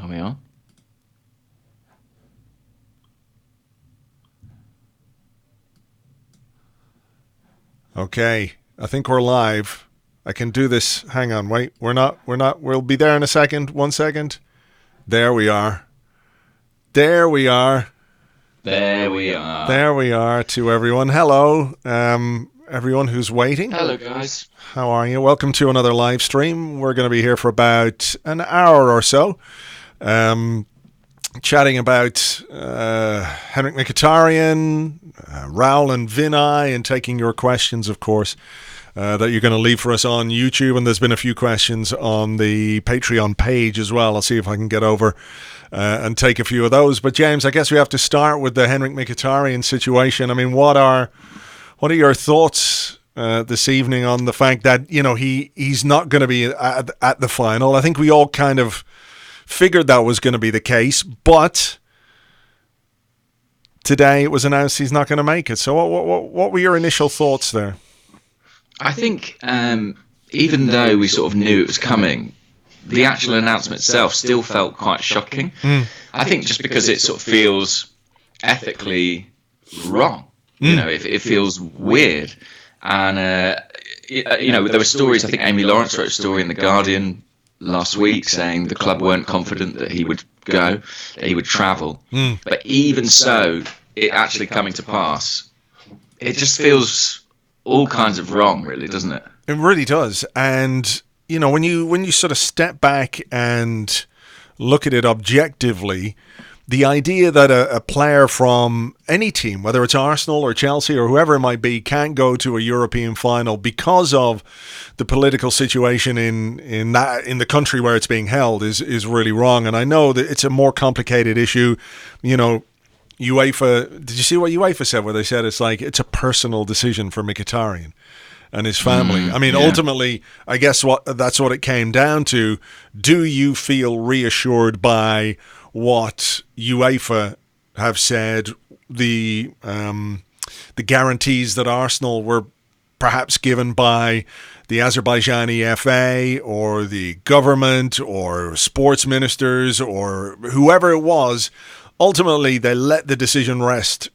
Are we on? Okay, I think we're live. I can do this. Hang on, wait. We're not. We'll be there in a second. 1 second. There we are. There we are. There we are. There we are to everyone. Hello, everyone who's waiting. Hello, guys. How are you? Welcome to another live stream. We're going to be here for about an hour or so. Chatting about Henrik Mkhitaryan, Raul and Vinay, and taking your questions, of course, that you're going to leave for us on YouTube. And there's been a few questions on the Patreon page as well. I'll see if I can get over and take a few of those. But James, I guess we have to start with the Henrik Mkhitaryan situation. I mean, what are your thoughts this evening on the fact that, you know, he's not going to be at the final? I think we all kind of figured that was going to be the case, but today it was announced he's not going to make it. So what were your initial thoughts there? I think even though we sort of knew it was coming, the actual announcement itself still felt quite shocking. I think just because it sort of feels ethically wrong. You know, it feels weird. And, you know, there were stories, I think Amy Lawrence wrote a story in The Guardian last week saying the club weren't confident that he would go, that he would travel. But even so, it actually coming to pass, it just feels all kinds of wrong, really, doesn't it? It really does. And, you know, when you sort of step back and look at it objectively, the idea that a player from any team, whether it's Arsenal or Chelsea or whoever it might be, can't go to a European final because of the political situation in the country where it's being held is really wrong. And I know that it's a more complicated issue. You know, UEFA, did you see what UEFA said, where they said it's like it's a personal decision for Mkhitaryan and his family? I mean, ultimately, I guess that's what it came down to. Do you feel reassured by what UEFA have said, the guarantees that Arsenal were perhaps given by the Azerbaijani FA or the government or sports ministers or whoever it was? Ultimately, they let the decision rest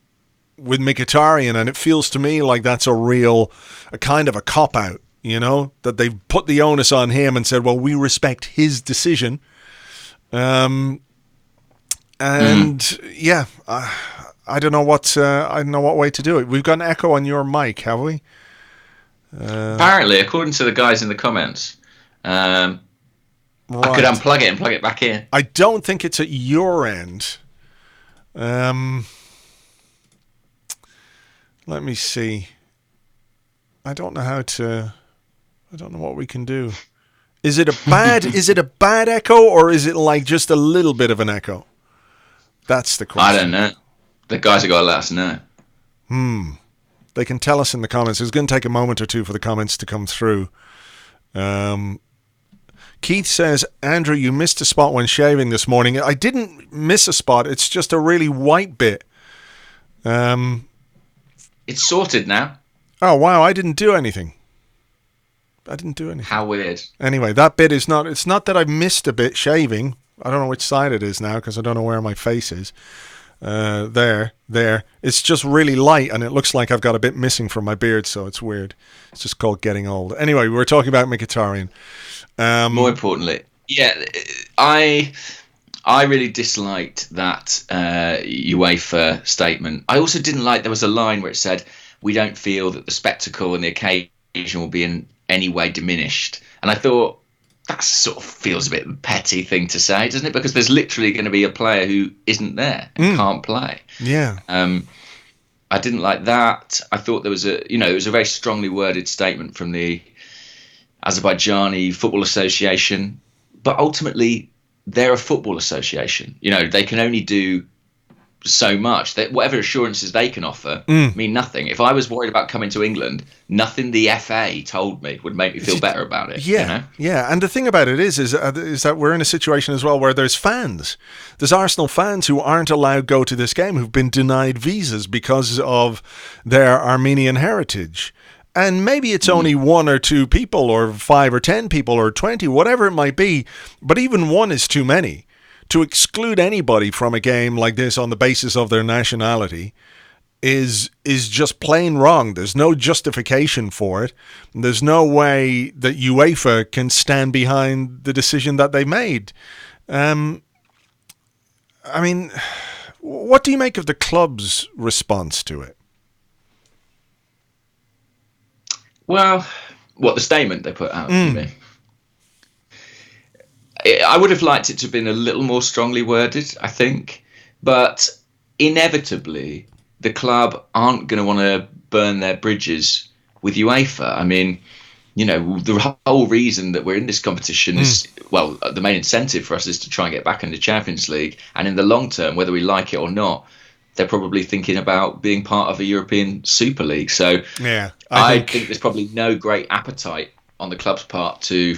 with Mkhitaryan, and it feels to me like that's a kind of a cop-out, you know, that they've put the onus on him and said, well, we respect his decision. And yeah, I don't know what way to do it. We've got an echo on your mic, have we? Apparently, according to the guys in the comments, right. I could unplug it and plug it back in. I don't think it's at your end. Let me see. I don't know what we can do. Is it a bad echo, or is it like just a little bit of an echo? That's the question. I don't know. The guys have got to let us know. They can tell us in the comments. It's going to take a moment or two for the comments to come through. Keith says, Andrew, you missed a spot when shaving this morning. I didn't miss a spot. It's just a really white bit. It's sorted now. Oh, wow. I didn't do anything. How weird. Anyway, that bit is not... It's not that I missed a bit shaving. I don't know which side it is now because I don't know where my face is. There. It's just really light, and it looks like I've got a bit missing from my beard, so it's weird. It's just called getting old. Anyway, we were talking about Mkhitaryan. More importantly, I really disliked that UEFA statement. I also didn't like there was a line where it said, we don't feel that the spectacle and the occasion will be in any way diminished. And I thought, that sort of feels a bit of a petty thing to say, doesn't it? Because there's literally going to be a player who isn't there and can't play. Yeah. I didn't like that. I thought there was it was a very strongly worded statement from the Azerbaijani Football Association. But ultimately, they're a football association. You know, they can only do so much. Whatever assurances they can offer mean nothing. If I was worried about coming to England, nothing the FA told me would make me feel better about it. Yeah, you know? Yeah. And the thing about it is that we're in a situation as well where there's fans. There's Arsenal fans who aren't allowed to go to this game, who've been denied visas because of their Armenian heritage. And maybe it's only one or two people or 5 or 10 people or 20, whatever it might be. But even one is too many to exclude anybody from a game like this on the basis of their nationality is just plain wrong. There's no justification for it. There's no way that UEFA can stand behind the decision that they made. I mean, what do you make of the club's response to it? Well, what, the statement they put out, you mean? I would have liked it to have been a little more strongly worded, I think. But inevitably, the club aren't going to want to burn their bridges with UEFA. I mean, you know, the whole reason that we're in this competition is, well, the main incentive for us is to try and get back in the Champions League. And in the long term, whether we like it or not, they're probably thinking about being part of a European Super League. So yeah, I think there's probably no great appetite on the club's part to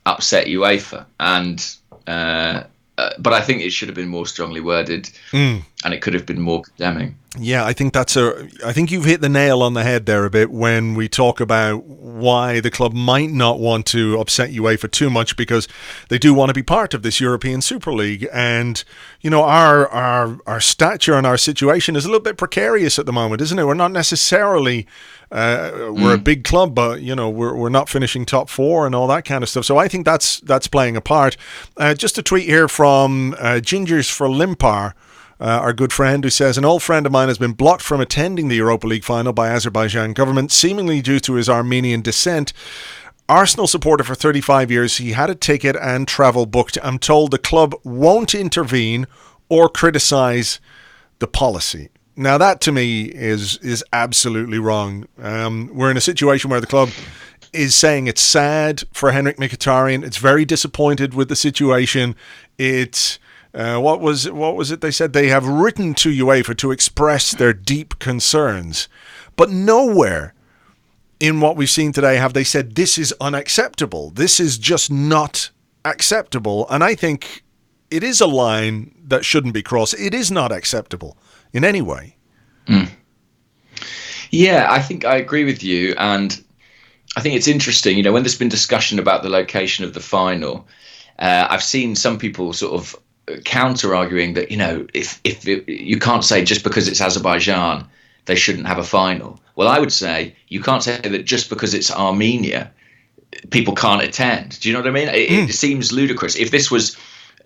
upset UEFA. And but I think it should have been more strongly worded, and it could have been more condemning. Yeah, I think I think you've hit the nail on the head there a bit when we talk about why the club might not want to upset UEFA too much, because they do want to be part of this European Super League. And, you know, our stature and our situation is a little bit precarious at the moment, isn't it? We're not necessarily we're a big club, but, you know, we're not finishing top four and all that kind of stuff. So I think that's playing a part. Just a tweet here from Gingers for Limpar, our good friend, who says, an old friend of mine has been blocked from attending the Europa League final by Azerbaijan government, seemingly due to his Armenian descent. Arsenal supporter for 35 years, he had a ticket and travel booked. I'm told the club won't intervene or criticise the policy. Now that to me is absolutely wrong. We're in a situation where the club is saying it's sad for Henrik Mkhitaryan. It's very disappointed with the situation. It's what was it they said? They have written to UEFA to express their deep concerns. But nowhere in what we've seen today have they said this is unacceptable. This is just not acceptable. And I think it is a line that shouldn't be crossed. It is not acceptable in any way. Yeah, I think I agree with you. And I think it's interesting, you know, when there's been discussion about the location of the final, I've seen some people sort of counter arguing that, you know, if you can't say just because it's Azerbaijan they shouldn't have a final. Well, I would say you can't say that just because it's Armenia people can't attend. Do you know what I mean? It seems ludicrous. If this was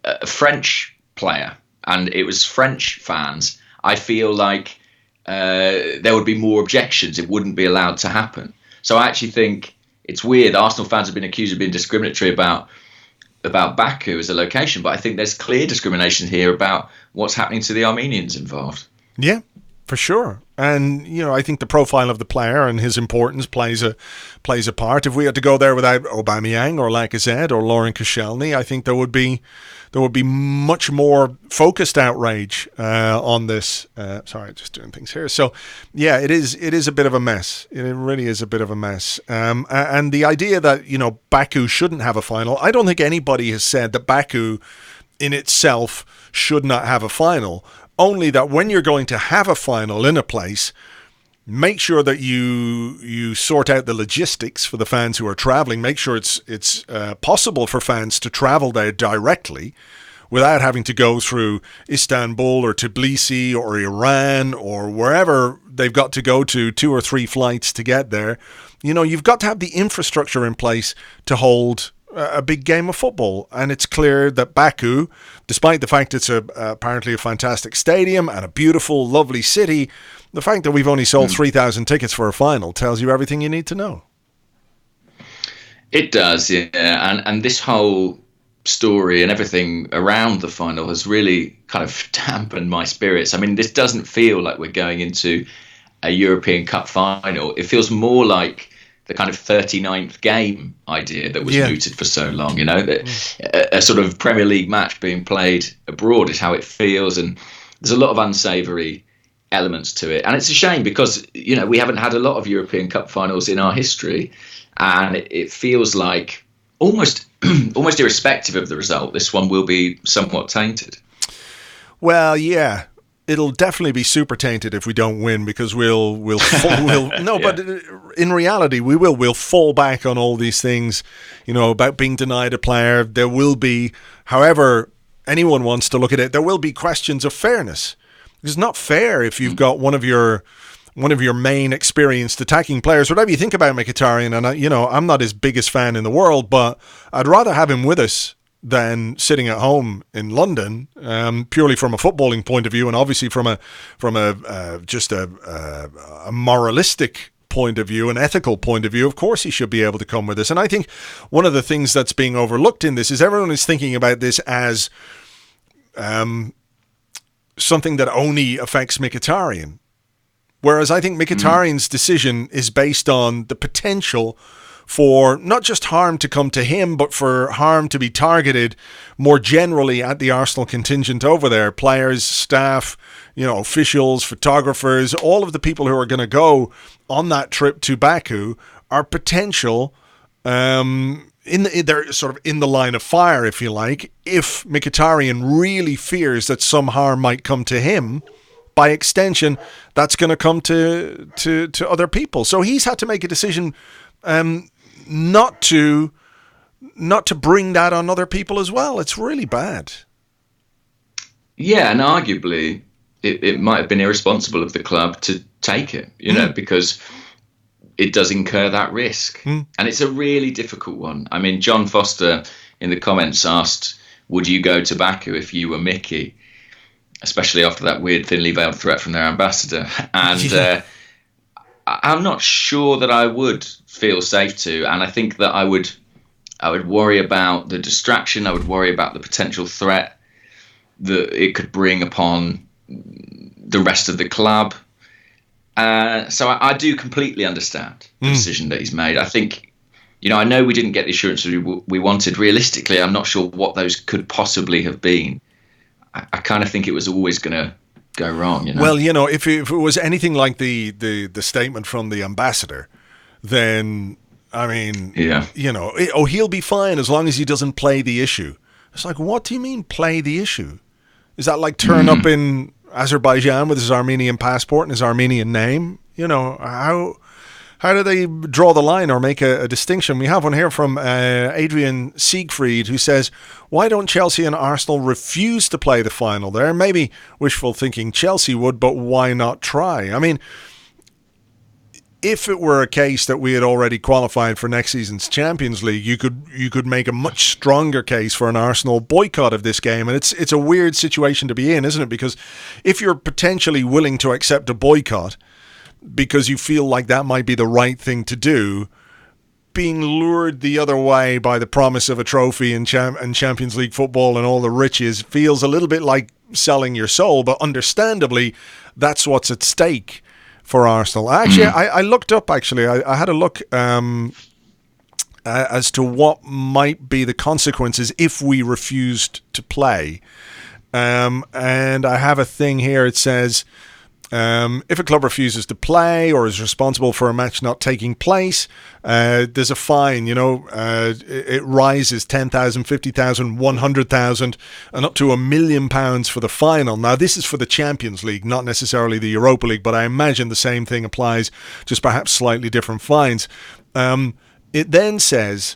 a French player and it was French fans, I feel like there would be more objections. It wouldn't be allowed to happen. So I actually think it's weird. Arsenal fans have been accused of being discriminatory about Baku as a location, but I think there's clear discrimination here about what's happening to the Armenians involved. Yeah, for sure. And, you know, I think the profile of the player and his importance plays a part. If we had to go there without Aubameyang or Lacazette or Lauren Koscielny, I think there would be much more focused outrage on this. Sorry, just doing things here. So, yeah, it is a bit of a mess. It really is a bit of a mess. And the idea that, you know, Baku shouldn't have a final, I don't think anybody has said that Baku in itself should not have a final. Only that when you're going to have a final in a place, make sure that you sort out the logistics for the fans who are traveling. Make sure it's possible for fans to travel there directly without having to go through Istanbul or Tbilisi or Iran or wherever they've got to go to 2 or 3 flights to get there. You know, you've got to have the infrastructure in place to hold a big game of football. And it's clear that Baku, despite the fact it's apparently a fantastic stadium and a beautiful, lovely city, the fact that we've only sold 3,000 tickets for a final tells you everything you need to know. It does, yeah. And this whole story and everything around the final has really kind of dampened my spirits. I mean, this doesn't feel like we're going into a European Cup final. It feels more like the kind of 39th game idea that was mooted for so long, you know, that a sort of Premier League match being played abroad is how it feels. And there's a lot of unsavoury elements to it. And it's a shame because, you know, we haven't had a lot of European Cup finals in our history. And it feels like almost irrespective of the result, this one will be somewhat tainted. Well, yeah. It'll definitely be super tainted if we don't win, because we'll but in reality we'll fall back on all these things, you know, about being denied a player. There will be, however anyone wants to look at it, there will be questions of fairness. It's not fair if you've got one of your main experienced attacking players. Whatever you think about Mkhitaryan, and I'm not his biggest fan in the world, but I'd rather have him with us than sitting at home in London, purely from a footballing point of view, and obviously from a moralistic point of view, an ethical point of view. Of course he should be able to come with us. And I think one of the things that's being overlooked in this is everyone is thinking about this as something that only affects Mkhitaryan. Whereas I think Mkhitaryan's decision is based on the potential for not just harm to come to him, but for harm to be targeted more generally at the Arsenal contingent over there. Players, staff, officials, photographers, all of the people who are going to go on that trip to Baku are potential, they're sort of in the line of fire, if you like, if Mkhitaryan really fears that some harm might come to him. By extension, that's going to come to other people. So he's had to make a decision not to bring that on other people as well. It's really bad. Yeah, and arguably it might have been irresponsible of the club to take it, because it does incur that risk. And it's a really difficult one. I mean, John Foster in the comments asked, would you go to Baku if you were Mickey? Especially after that weird thinly veiled threat from their ambassador. And I'm not sure that I would feel safe to. And I think that I would worry about the distraction. I would worry about the potential threat that it could bring upon the rest of the club. So I do completely understand the decision that he's made. I think, I know we didn't get the assurances we wanted. Realistically, I'm not sure what those could possibly have been. I kind of think it was always going to go wrong. Well, if it was anything like the statement from the ambassador, then, I mean, he'll be fine as long as he doesn't play the issue. It's like, what do you mean play the issue? Is that like turn up in Azerbaijan with his Armenian passport and his Armenian name? How do they draw the line or make a distinction? We have one here from Adrian Siegfried, who says, why don't Chelsea and Arsenal refuse to play the final there? Maybe wishful thinking Chelsea would, but why not try? I mean, if it were a case that we had already qualified for next season's Champions League, you could make a much stronger case for an Arsenal boycott of this game. And it's a weird situation to be in, isn't it? Because if you're potentially willing to accept a boycott because you feel like that might be the right thing to do, being lured the other way by the promise of a trophy and Champions League football and all the riches feels a little bit like selling your soul. But understandably, that's what's at stake for Arsenal. Actually, I looked up, I had a look as to what might be the consequences if we refused to play. And I have a thing here. It says, if a club refuses to play or is responsible for a match not taking place, there's a fine. It rises 10,000, 50,000, 100,000, and up to £1 million for the final. Now, this is for the Champions League, not necessarily the Europa League, but I imagine the same thing applies, just perhaps slightly different fines. It then says,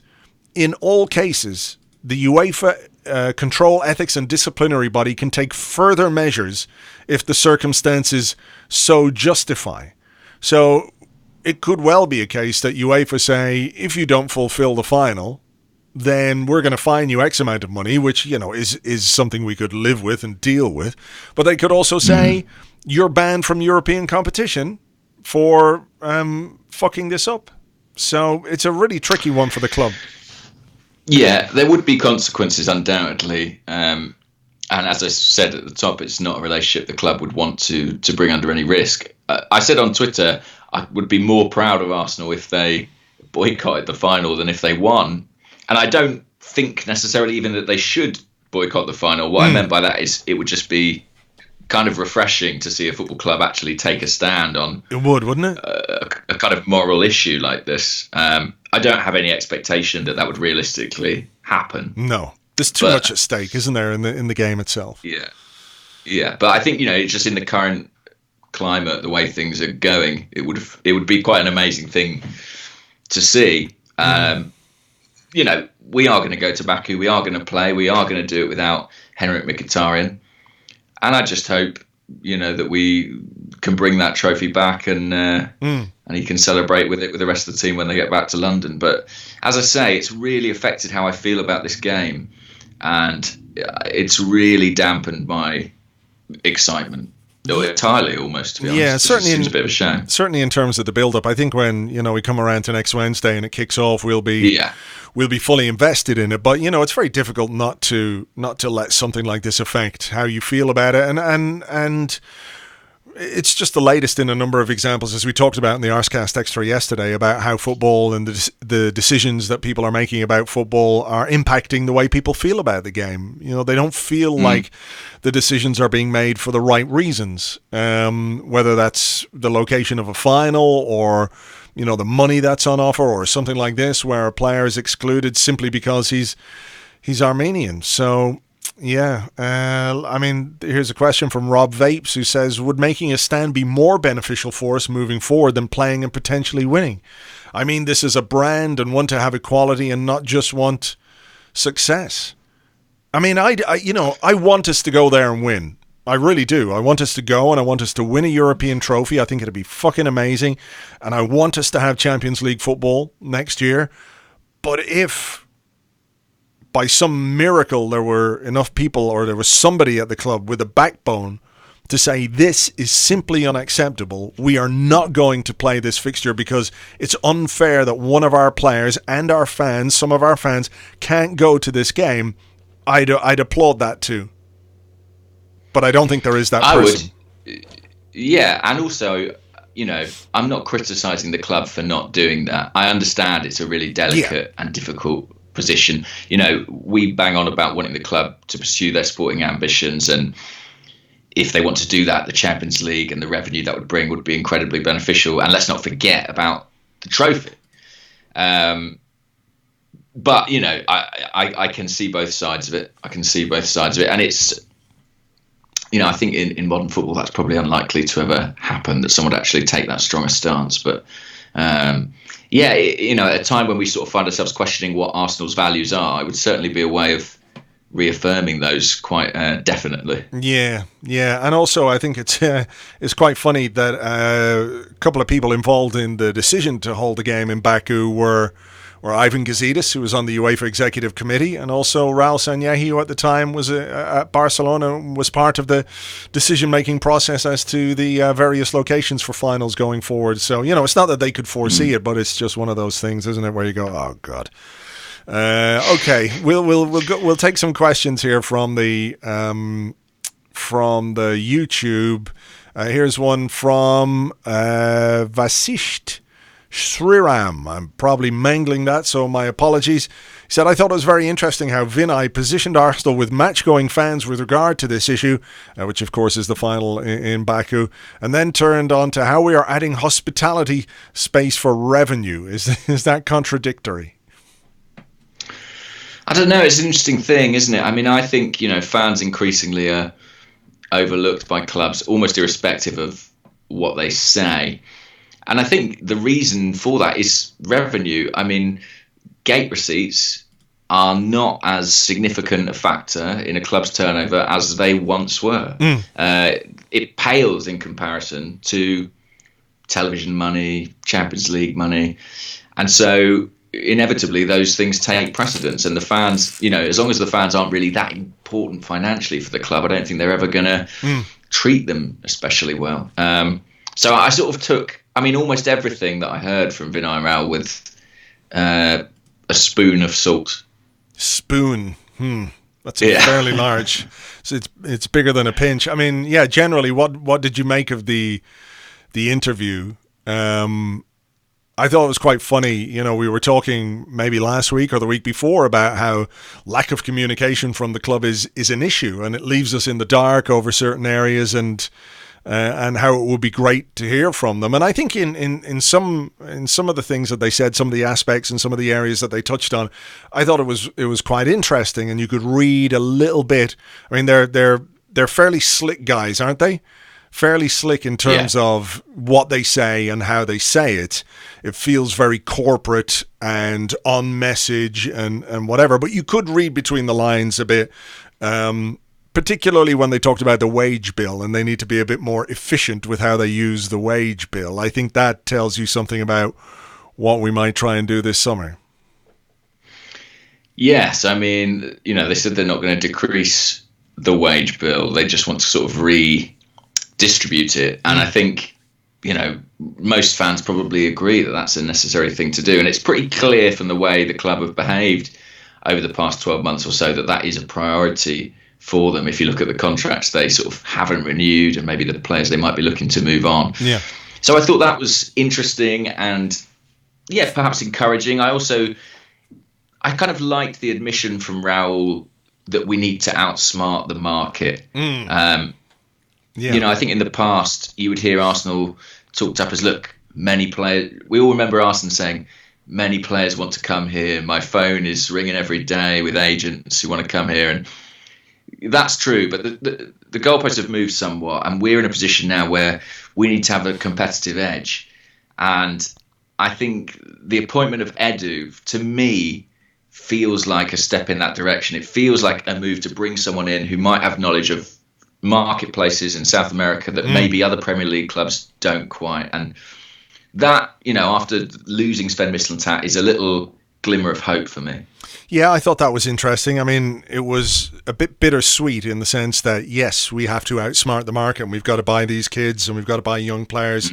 in all cases, the UEFA control, ethics and disciplinary body can take further measures if the circumstances so justify. So it could well be a case that UEFA say, if you don't fulfill the final, then we're going to fine you X amount of money, which, is something we could live with and deal with. But they could also say, you're banned from European competition for fucking this up. So it's a really tricky one for the club. Yeah, there would be consequences, undoubtedly. And as I said at the top, it's not a relationship the club would want to bring under any risk. I said on Twitter, I would be more proud of Arsenal if they boycotted the final than if they won. And I don't think necessarily even that they should boycott the final. What I meant by that is it would just be kind of refreshing to see a football club actually take a stand on. It would, wouldn't it? A kind of moral issue like this. I don't have any expectation that would realistically happen. No, there's too much at stake, isn't there, in the game itself? Yeah. But I think just in the current climate, the way things are going, it would be quite an amazing thing to see. we are going to go to Baku. We are going to play. We are going to do it without Henrik Mkhitaryan. And I just hope, that we can bring that trophy back and he can celebrate with it with the rest of the team when they get back to London. But as I say, it's really affected how I feel about this game. And it's really dampened my excitement. Entirely, almost, to be honest. Yeah, certainly. It seems a bit of a shame. Certainly, in terms of the build-up, I think when we come around to next Wednesday and it kicks off, we'll be fully invested in it. But it's very difficult not to let something like this affect how you feel about it, and it's just the latest in a number of examples, as we talked about in the Arsecast Extra yesterday, about how football and the decisions that people are making about football are impacting the way people feel about the game. They don't feel like the decisions are being made for the right reasons, whether that's the location of a final or the money that's on offer or something like this, where a player is excluded simply because he's Armenian. So yeah, here's a question from Rob Vapes, who says, would making a stand be more beneficial for us moving forward than playing and potentially winning? This is a brand and want to have equality and not just want success. I want us to go there and win. I really do. I want us to go and I want us to win a European trophy. I think it'd be fucking amazing. And I want us to have Champions League football next year. But if by some miracle there were enough people or there was somebody at the club with a backbone to say this is simply unacceptable, we are not going to play this fixture because it's unfair that one of our players and our fans, some of our fans, can't go to this game, I'd applaud that too. But I don't think there is that person. I would. Yeah, and also, I'm not criticising the club for not doing that. I understand it's a really delicate and difficult position. We bang on about wanting the club to pursue their sporting ambitions, and if they want to do that, the Champions League and the revenue that would bring would be incredibly beneficial. And let's not forget about the trophy. But I can see both sides of it. And it's, I think in modern football that's probably unlikely to ever happen, that someone would actually take that strong a stance. But at a time when we sort of find ourselves questioning what Arsenal's values are, it would certainly be a way of reaffirming those quite definitely. Yeah, and also I think it's quite funny that a couple of people involved in the decision to hold the game in Baku were Ivan Gazidis, who was on the UEFA Executive Committee, and also Raul Sanllehi, who at the time was at Barcelona, was part of the decision-making process as to the various locations for finals going forward. So, it's not that they could foresee it, but it's just one of those things, isn't it, where you go, oh, God. Okay, we'll take some questions here from the YouTube. Here's one from Vasisht Sriram. I'm probably mangling that, so my apologies. He said, I thought it was very interesting how Vinay positioned Arsenal with match-going fans with regard to this issue, which of course is the final in Baku, and then turned on to how we are adding hospitality space for revenue. Is that contradictory? I don't know. It's an interesting thing, isn't it? I think, fans increasingly are overlooked by clubs, almost irrespective of what they say. And I think the reason for that is revenue. Gate receipts are not as significant a factor in a club's turnover as they once were. It pales in comparison to television money, Champions League money. And so inevitably those things take precedence, and the fans, as long as the fans aren't really that important financially for the club, I don't think they're ever going to treat them especially well. So I sort of took, almost everything that I heard from Vinay Rao with a spoon of salt. Spoon. That's fairly large. So it's bigger than a pinch. Generally, what did you make of the interview? I thought it was quite funny. We were talking maybe last week or the week before about how lack of communication from the club is an issue, and it leaves us in the dark over certain areas, and how it would be great to hear from them. And I think in some of the things that they said, some of the aspects and some of the areas that they touched on, I thought it was quite interesting, and you could read a little bit. They're fairly slick guys, aren't they? fairly slick in terms of what they say and how they say it. It feels very corporate and on message and whatever, but you could read between the lines a bit, particularly when they talked about the wage bill and they need to be a bit more efficient with how they use the wage bill. I think that tells you something about what we might try and do this summer. Yes, I mean, they said they're not going to decrease the wage bill. They just want to sort of redistribute it. And I think, most fans probably agree that that's a necessary thing to do. And it's pretty clear from the way the club have behaved over the past 12 months or so that is a priority for them. If you look at the contracts they sort of haven't renewed and maybe the players they might be looking to move on. Yeah. So I thought that was interesting and, perhaps encouraging. I kind of liked the admission from Raul that we need to outsmart the market. I think in the past you would hear Arsenal talked up as, look, many players. We all remember Arsenal saying, many players want to come here. My phone is ringing every day with agents who want to come here. And that's true. But the goalposts have moved somewhat. And we're in a position now where we need to have a competitive edge. And I think the appointment of Edu, to me, feels like a step in that direction. It feels like a move to bring someone in who might have knowledge of marketplaces in South America that maybe other Premier League clubs don't quite. And that, after losing Sven Mislintat, is a little glimmer of hope for me. Yeah, I thought that was interesting. I mean, it was a bit bittersweet in the sense that, yes, we have to outsmart the market and we've got to buy these kids and we've got to buy young players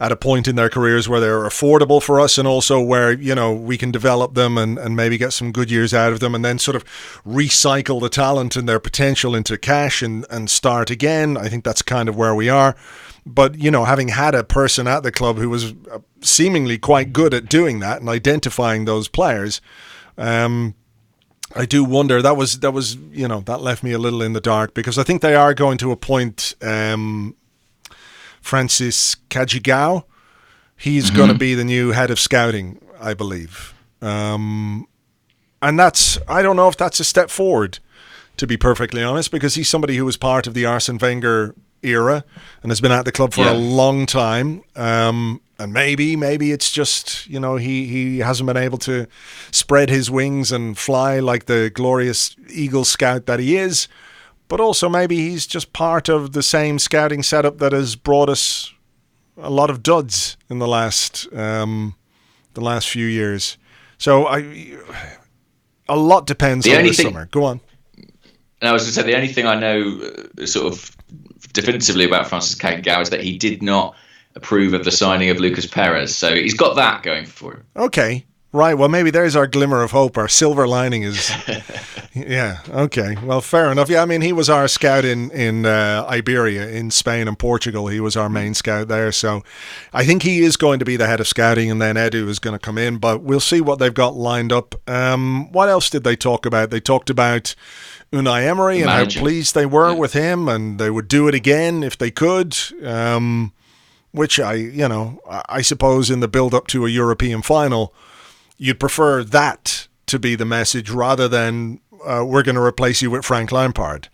at a point in their careers where they're affordable for us and also where, we can develop them and maybe get some good years out of them and then sort of recycle the talent and their potential into cash and start again. I think that's kind of where we are. But, having had a person at the club who was seemingly quite good at doing that and identifying those players, I do wonder, that left me a little in the dark because I think they are going to appoint Francis Cagigao. He's going to be the new head of scouting, I believe. And I don't know if that's a step forward, to be perfectly honest, because he's somebody who was part of the Arsene Wenger era and has been at the club for a long time. And maybe it's just, he hasn't been able to spread his wings and fly like the glorious Eagle Scout that he is. But also maybe he's just part of the same scouting setup that has brought us a lot of duds in the last few years. So a lot depends on this summer. Go on. I was going to say, the only thing I know sort of definitively about Francis Cagigao is that he did not approve of the signing of Lucas Perez. So he's got that going for him. Okay. Right, well, maybe there's our glimmer of hope. Our silver lining is... Yeah, okay. Well, fair enough. Yeah, I mean, he was our scout in Iberia, in Spain and Portugal. He was our main scout there. So I think he is going to be the head of scouting, and then Edu is going to come in. But we'll see what they've got lined up. What else did they talk about? They talked about Unai Emery and how pleased they were with him, and they would do it again if they could. Which I suppose in the build-up to a European final, you'd prefer that to be the message rather than we're going to replace you with Frank Lampard,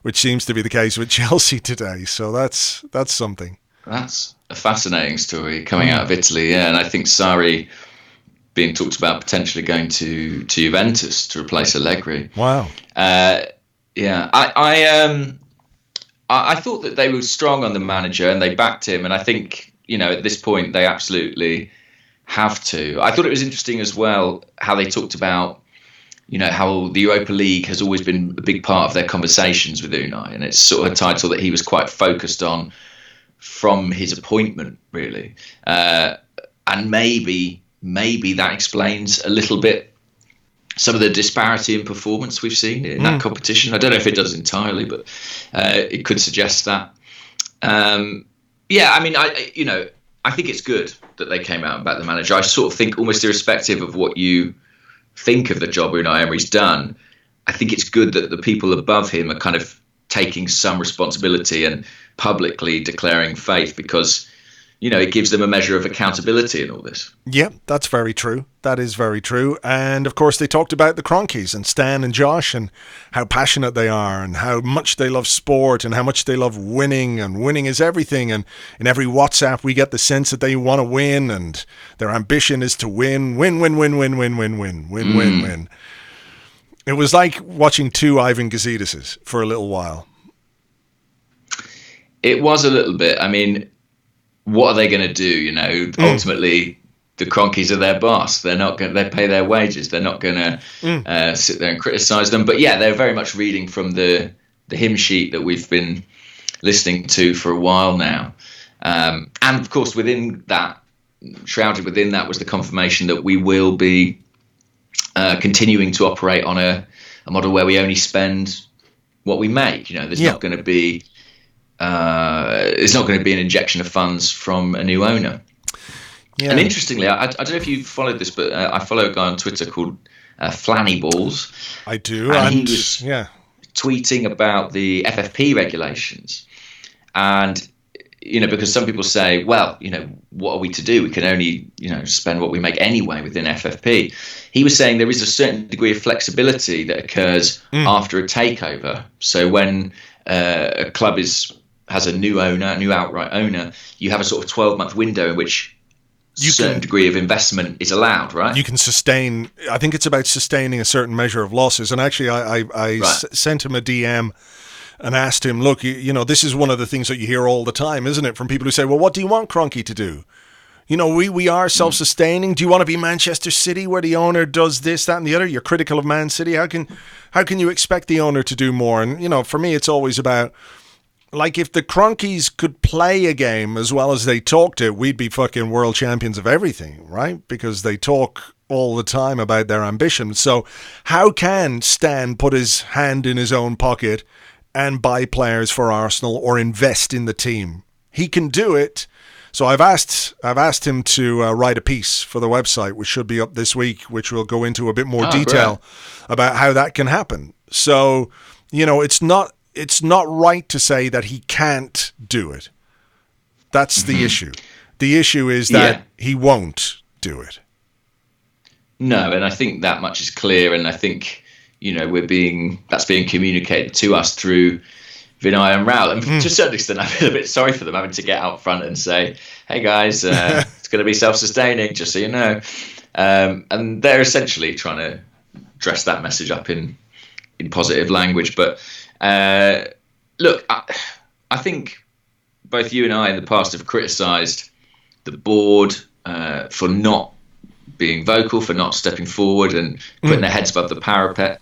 which seems to be the case with Chelsea today. So that's something. That's a fascinating story coming out of Italy, yeah. And I think Sarri being talked about potentially going to Juventus to replace Allegri. Wow. Yeah, I thought that they were strong on the manager and they backed him, and I think at this point they absolutely have to. I thought it was interesting as well how they talked about how the Europa League has always been a big part of their conversations with Unai, and it's sort of a title that he was quite focused on from his appointment, really. And maybe that explains a little bit some of the disparity in performance we've seen in that competition. I don't know if it does entirely, but it could suggest that. Yeah, I mean, I think it's good that they came out about the manager. I sort of think, almost irrespective of what you think of the job Unai Emery's done, I think it's good that the people above him are kind of taking some responsibility and publicly declaring faith, because it gives them a measure of accountability in all this. Yeah, that's very true. That is very true. And of course, they talked about the Cronkies and Stan and Josh and how passionate they are and how much they love sport and how much they love winning, and winning is everything. And in every WhatsApp, we get the sense that they want to win and their ambition is to win. Win. It was like watching two Ivan Gazidis's for a little while. It was a little bit. I mean, what are they going to do? Ultimately, the Cronkies are their boss. They're not going. They pay their wages. They're not going to sit there and criticise them. But yeah, they're very much reading from the hymn sheet that we've been listening to for a while now. And of course, within that, shrouded within that, was the confirmation that we will be continuing to operate on a model where we only spend what we make. There's not going to be. It's not going to be an injection of funds from a new owner. Yeah. And interestingly, I don't know if you followed this, but I follow a guy on Twitter called Flanny Balls. I do. And he was tweeting about the FFP regulations. And, because some people say, well, what are we to do? We can only, spend what we make anyway within FFP. He was saying there is a certain degree of flexibility that occurs after a takeover. So when a club has a new owner, a new outright owner, you have a sort of 12-month window in which certain degree of investment is allowed, right? You can sustain, I think it's about sustaining a certain measure of losses. And actually, I sent him a DM and asked him, look, this is one of the things that you hear all the time, isn't it? From people who say, well, what do you want Kroenke to do? We are self-sustaining. Do you want to be Manchester City where the owner does this, that, and the other? You're critical of Man City. How can you expect the owner to do more? And, for me, it's always about, like, if the Cronkies could play a game as well as they talked it, we'd be fucking world champions of everything, right? Because they talk all the time about their ambition. So how can Stan put his hand in his own pocket and buy players for Arsenal or invest in the team? He can do it. So I've asked him to write a piece for the website, which should be up this week, which will go into a bit more detail about how that can happen. So, it's not right to say that he can't do it. That's the issue. The issue is that he won't do it. No, and I think that much is clear, and I think that's being communicated to us through Vinay and Raul. And to a certain extent, I feel a bit sorry for them having to get out front and say, "Hey guys, it's going to be self-sustaining, just so you know." And they're essentially trying to dress that message up in positive language, but. Look, I think both you and I in the past have criticised the board for not being vocal, for not stepping forward and putting their heads above the parapet.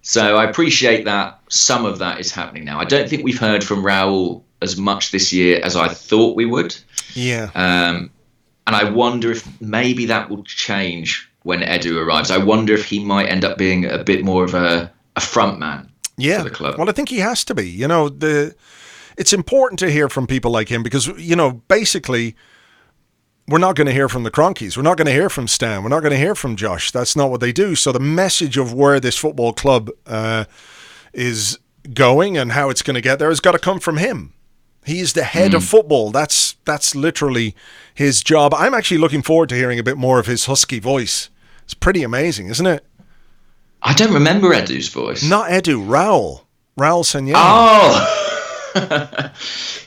So I appreciate that some of that is happening now. I don't think we've heard from Raul as much this year as I thought we would. Yeah. And I wonder if maybe that will change when Edu arrives. I wonder if he might end up being a bit more of a front man. Yeah, for the club. Well, I think he has to be. It's important to hear from people like him because, basically, we're not going to hear from the Cronkies. We're not going to hear from Stan. We're not going to hear from Josh. That's not what they do. So the message of where this football club is going and how it's going to get there has got to come from him. He is the head of football. That's literally his job. I'm actually looking forward to hearing a bit more of his husky voice. It's pretty amazing, isn't it? I don't remember Edu's voice. Not Edu, Raul Sanllehi. Oh!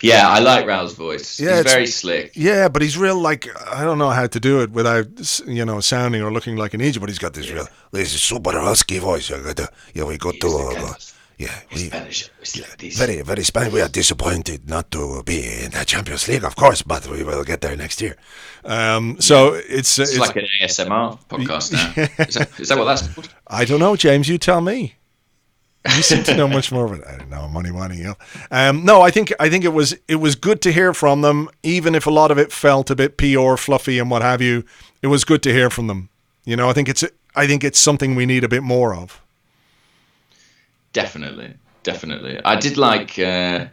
Yeah, I like Raul's voice. Yeah, he's very slick. Yeah, but he's real, like, I don't know how to do it without, sounding or looking like an idiot, but he's got this this super husky voice. We got to... Spanish. Like this. Very, very Spanish. We are disappointed not to be in the Champions League, of course, but we will get there next year. So it's like an ASMR podcast now. Is that what that's called? I don't know, James. You tell me. You seem to know much more of it. I don't know, money. No, I think it was good to hear from them, even if a lot of it felt a bit PR fluffy and what have you. It was good to hear from them. I think it's something we need a bit more of. Definitely. I did like it.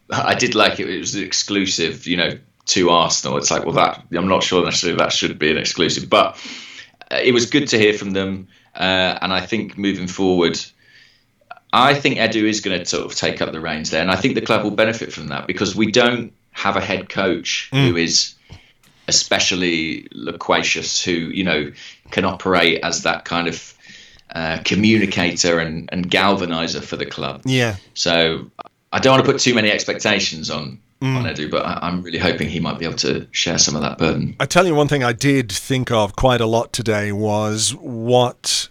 It was exclusive, to Arsenal. It's like, well, I'm not sure necessarily that should be an exclusive, but it was good to hear from them. And I think moving forward, I think Edu is going to sort of take up the reins there, and I think the club will benefit from that because we don't have a head coach who is especially loquacious, who, you know, can operate as that kind of communicator and galvanizer for the club. Yeah. So I don't want to put too many expectations on Edu, but I'm really hoping he might be able to share some of that burden. I tell you one thing I did think of quite a lot today was what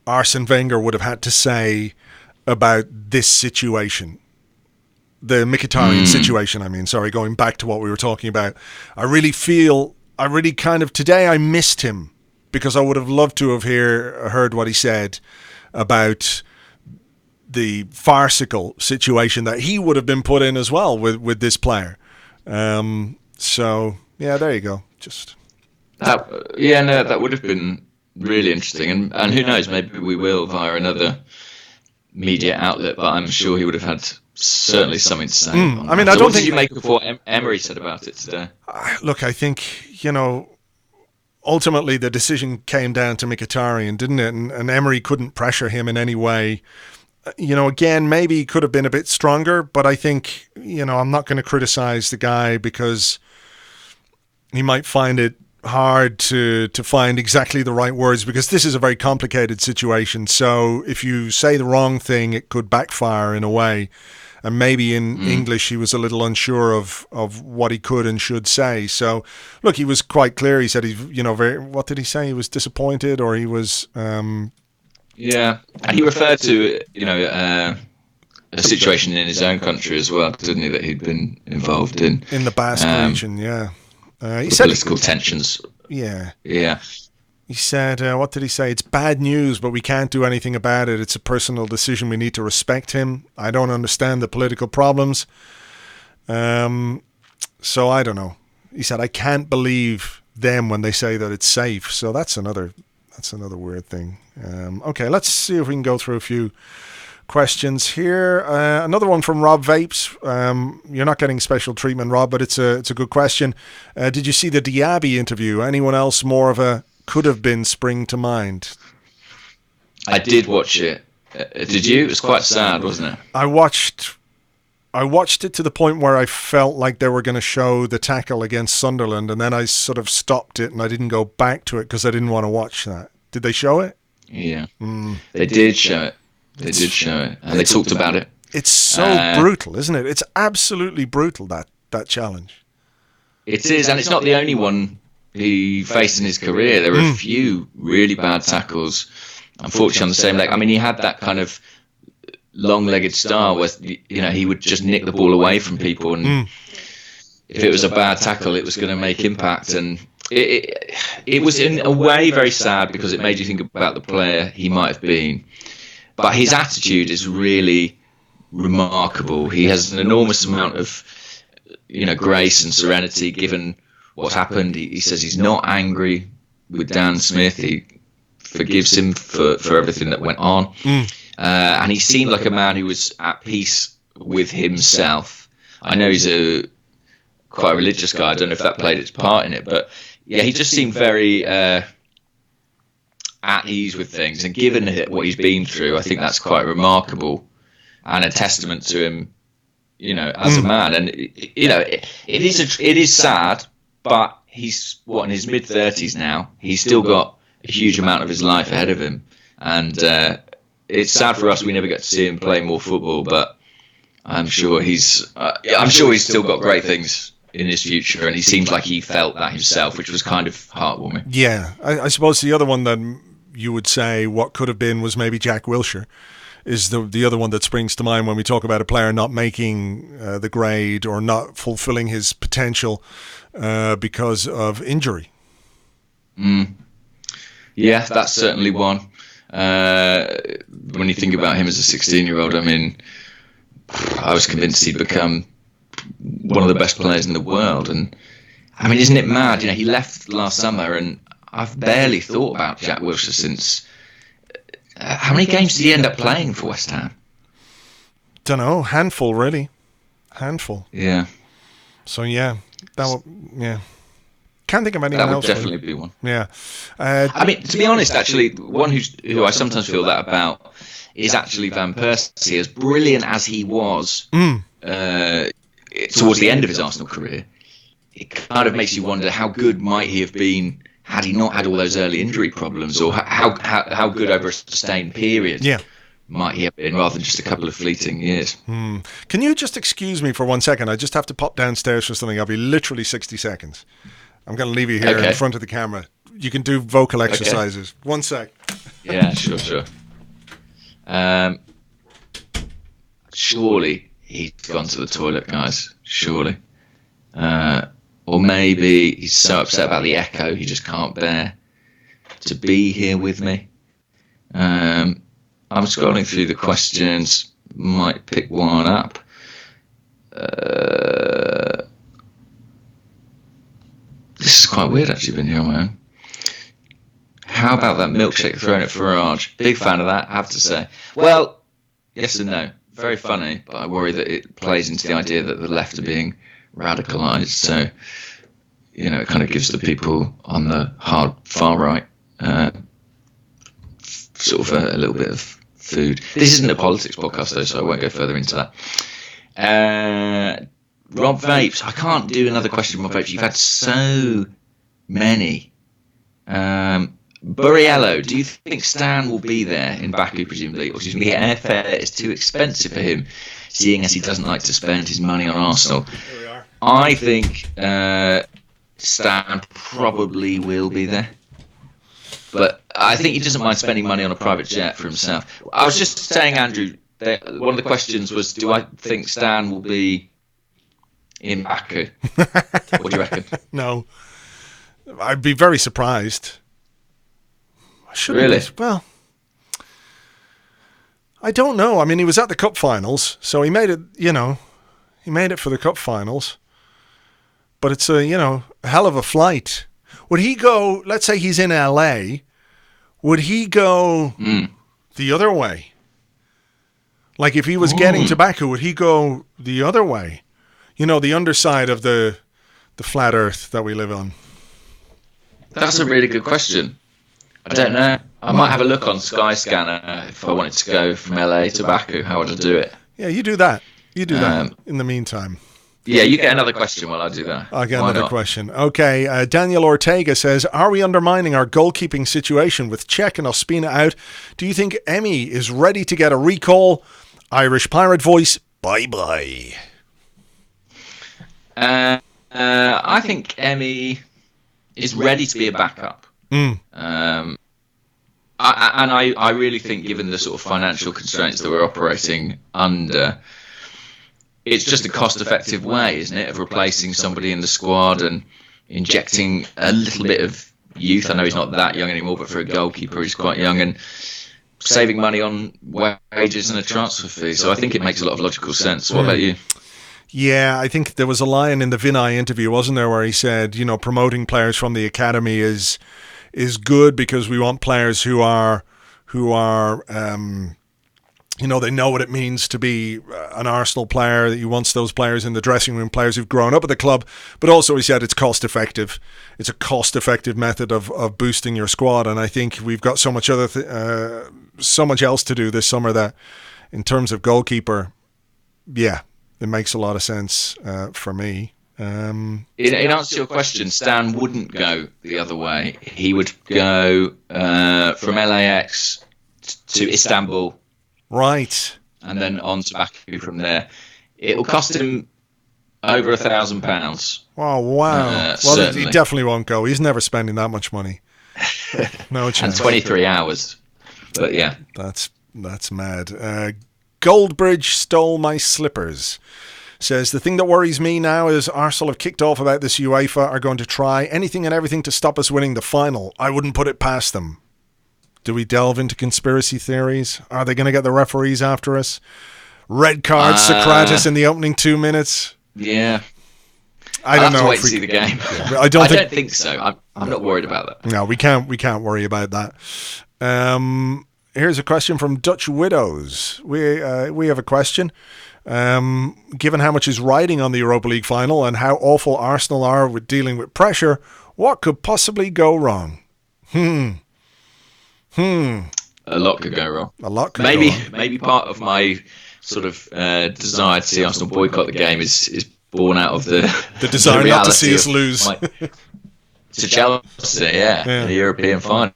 Arsene Wenger would have had to say about this situation. The Mkhitaryan situation, I mean, sorry, going back to what we were talking about. Today I missed him, because I would have loved to have heard what he said about the farcical situation that he would have been put in as well with this player. So, yeah, there you go. That would have been really interesting. And who knows, maybe we will via another media outlet, but I'm sure he would have had certainly something to say. I mean, what did you make of what Emery said about it today? Look, I think, you know, ultimately the decision came down to Mkhitaryan, didn't it? And Emery couldn't pressure him in any way. You know, again, maybe he could have been a bit stronger, but I think, you know, I'm not going to criticize the guy because he might find it hard to find exactly the right words, because this is a very complicated situation. So if you say the wrong thing, it could backfire in a way. And maybe in English he was a little unsure of what he could and should say. So, look, he was quite clear. He said what did he say? He was disappointed, or he was... Yeah, and he referred to, you know, a situation in his own country as well, didn't he, that he'd been involved in the Basque region. Yeah, he said political tensions. Yeah. He said, what did he say? It's bad news, but we can't do anything about it. It's a personal decision. We need to respect him. I don't understand the political problems. So I don't know. He said, I can't believe them when they say that it's safe. So that's another weird thing. Okay, let's see if we can go through a few questions here. Another one from Rob Vapes. You're not getting special treatment, Rob, but it's a good question. Did you see the Diaby interview? Anyone else more of a could have been spring to mind? I did watch it. Did you? It was quite sad, wasn't it? I watched it to the point where I felt like they were going to show the tackle against Sunderland, and then I sort of stopped it and I didn't go back to it because I didn't want to watch that. Did they show it? Yeah. They did show it. They did show it. And they talked about it. It's so brutal, isn't it? It's absolutely brutal, that challenge. It is, and it's not the only one he faced in his career. There were a few really bad tackles, unfortunately, on the same leg. I mean, he had that kind of long-legged style where, you know, he would just nick the ball away from people, and if it was a bad tackle, it was going to make impact. And it was in a way very sad because it made you think about the player he might have been. But his attitude is really remarkable. He has an enormous amount of, you know, grace and serenity given what's happened. He says he's not angry with Dan Smith. He forgives him for everything that went on. And he seemed like a man who was at peace with himself. I know he's quite a religious guy. I don't know if that played its part in it, but yeah, he just seemed very at ease with things. And given what he's been through, I think that's quite remarkable and a testament to him, you know, as a man. And you know, it is sad, but he's in his mid-30s now. He's still got a huge amount of his life ahead of him, and it's sad for us we never get to see him play more football. But I'm sure he's still got great things in his future, and he seems like he felt that himself, which was kind of heartwarming. Yeah, I suppose the other one that you would say what could have been was maybe Jack Wilshere is the other one that springs to mind when we talk about a player not making the grade or not fulfilling his potential because of injury. Yeah, that's certainly one. When you think about him as a 16-year-old, I mean, I was convinced he'd become one of the best players in the world. And I mean, isn't it mad? You know, he left last summer, and I've barely thought about Jack Wilshere since. How many games did he end up playing for West Ham? Don't know. Handful, really. Handful. Yeah. So yeah, can't think of anyone else. That would definitely be one. Yeah. I mean, to be honest, actually, one who I sometimes feel that about is actually Van Persie. As brilliant as he was, towards the end of his Arsenal career, it kind of makes you wonder how good might he have been had he not had all those early injury problems, or how good over a sustained period might he have been, rather than just a couple of fleeting years. Can you just excuse me for 1 second? I just have to pop downstairs for something. I'll be literally 60 seconds. I'm going to leave you here in front of the camera. You can do vocal exercises. 1 sec. Yeah, sure. Surely he's gone to the toilet, guys. Surely. Or maybe he's so upset about the echo he just can't bear to be here with me. I'm scrolling through the questions. Might pick one up. This is quite weird, actually, being here on my own. How about that milkshake thrown at Farage? Big fan of that, I have to say. Well, yes and no. Very funny, but I worry that it plays into the idea that the left are being radicalised. So, it kind of gives the people on the hard far right sort of a little bit of food. This isn't a politics podcast, though, so I won't go further into that. Rob Vapes. I can't do another question, Rob Vapes. You've had so many. Burriello, do you think Stan will be there in Baku, presumably? Or do you think the airfare is too expensive for him, seeing as he doesn't like to spend his money on Arsenal? Here we are. I think Stan probably will be there. But I think he doesn't mind spending money on a private jet for himself. I was just saying, Andrew, that one of the questions was, do I think Stan will be in Baku? What do you reckon? No. I'd be very surprised. Really? Well, I don't know. I mean, he was at the cup finals, so he made it, he made it for the cup finals. But it's a hell of a flight. Would he go, let's say he's in LA, would he go the other way? Like if he was getting to Baku, would he go the other way? The underside of the flat earth that we live on. That's a really good question. I don't know. I might have a look on Skyscanner if I wanted to go from LA to Baku. How would I do it? Yeah, you do that. You do that in the meantime. Yeah, you get another question while I do that. I'll get another question. Okay, Daniel Ortega says, are we undermining our goalkeeping situation with Cech and Ospina out? Do you think Emi is ready to get a recall? Irish Pirate Voice, bye-bye. I think Emi is ready to be a backup. I really think, given the sort of financial constraints that we're operating under, it's just a cost-effective way, isn't it, of replacing somebody in the squad and injecting a little bit of youth. I know he's not that young anymore, but for a goalkeeper, he's quite young, and saving money on wages and a transfer fee. So I think it makes a lot of logical sense. What about you? Yeah, I think there was a line in the Vinay interview, wasn't there, where he said, promoting players from the academy is good because we want players who are they know what it means to be an Arsenal player. He wants those players in the dressing room, players who've grown up at the club. But also, he said it's cost effective. It's a cost effective method of boosting your squad. And I think we've got so much so much else to do this summer that, in terms of goalkeeper, yeah, it makes a lot of sense for me. In answer to your question, Stan wouldn't go the other way. He would go from LAX to Istanbul. Right. And then on to Baku from there. It will cost him over £1,000. Oh, wow. Well, certainly. He definitely won't go. He's never spending that much money. No chance. And 23 hours. But yeah. That's mad. Goldbridge stole my slippers. Says, the thing that worries me now is Arsenal have kicked off about this. UEFA are going to try anything and everything to stop us winning the final. I wouldn't put it past them. Do we delve into conspiracy theories? Are they going to get the referees after us? Red card Socrates in the opening 2 minutes? Yeah. I don't know. I'll have to wait to see the game. Yeah, I don't think so. I'm not worried about that. No, we can't worry about that. Here's a question from Dutch Widows. We have a question. Given how much is riding on the Europa League final and how awful Arsenal are with dealing with pressure, what could possibly go wrong? A lot could go wrong. A lot could go wrong. Maybe part of my sort of desire to see Arsenal boycott the game is born out of the desire not to see us lose to Chelsea, in the European final.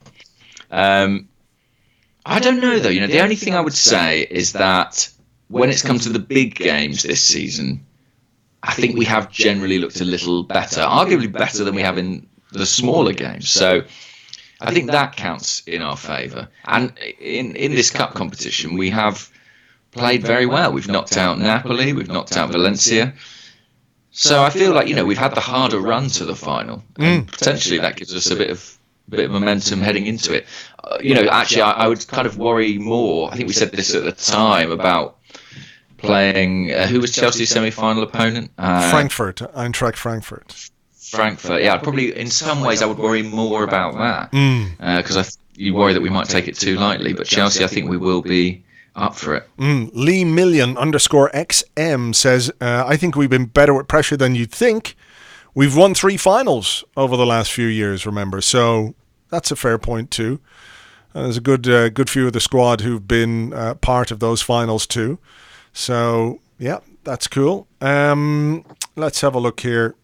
I don't know though. The only thing I would say is that when it's come to the big games this season, I think we have generally looked a little better, arguably better than we have in the smaller games. So I think that counts in our favour. And in this cup competition, we have played very well. We've knocked out Napoli, we've knocked out Valencia. So I feel like we've had the harder run to the final, and potentially that gives us a bit of momentum heading into it. Actually, I would kind of worry more. I think we said this at the time about playing. Who was Chelsea's semi-final opponent? Frankfurt, Eintracht Frankfurt. Frankfurt, yeah. Probably in some ways I would worry more about that because you worry that we might take it too lightly. But Chelsea, I think we will be up for it. Lee Million _XM says, I think we've been better with pressure than you'd think. We've won 3 finals over the last few years, remember, so that's a fair point too. There's a good few of the squad who've been part of those finals too. So yeah, that's cool. Let's have a look here.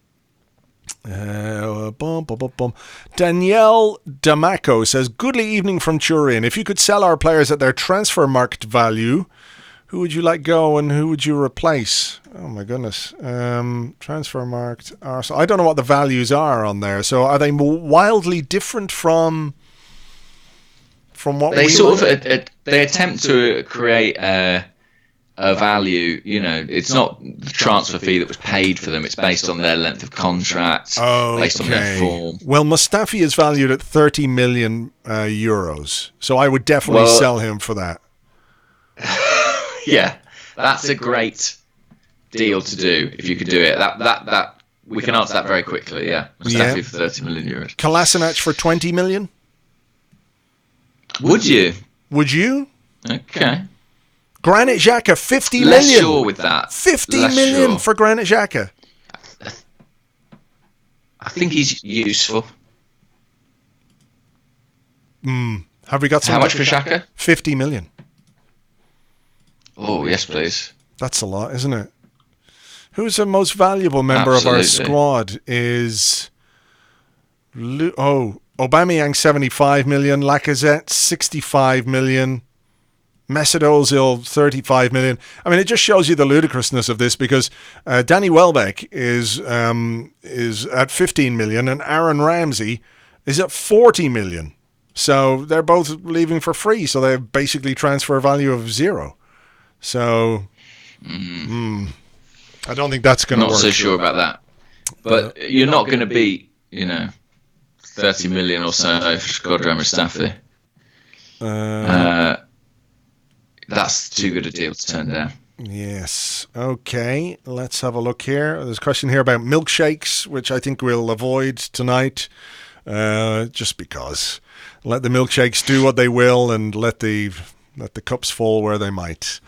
Danielle D'Amaco says, goodly evening from Turin. If you could sell our players at their transfer market value, who would you let go and who would you replace? Oh my goodness. Transfer market, Arsenal. I don't know what the values are on there. So are they wildly different from what they sort of they attempt to create a value? It's not the transfer fee that was paid for them. It's based on their length of contract, based on their form. Well, Mustafi is valued at 30 million euros. So I would definitely sell him for that. Yeah, that's a great deal to do if you could do it. That we can answer that very quickly. Yeah, Mustafi for 30 million euros. Kolasinac for 20 million. Would you? Would you? Okay. Granit Xhaka, 50 Less million. sure with that. 50 million for Granit Xhaka. I think he's useful. Have we got some? How much for Xhaka? 50 million. Oh, yes, please. That's a lot, isn't it? Who's the most valuable member of our squad is... Aubameyang, 75 million. Lacazette, 65 million. Mesut Ozil, 35 million. I mean, it just shows you the ludicrousness of this because Danny Welbeck is at 15 million and Aaron Ramsey is at 40 million. So they're both leaving for free. So they have basically transfer value of 0. So I don't think that's going to work. Not so sure about that. But you're not going to beat, 30 million or so for Shkodran Mustafi. That's too good a deal to turn down. Yes. Okay. Let's have a look here. There's a question here about milkshakes, which I think we'll avoid tonight, just because. Let the milkshakes do what they will, and let the cups fall where they might.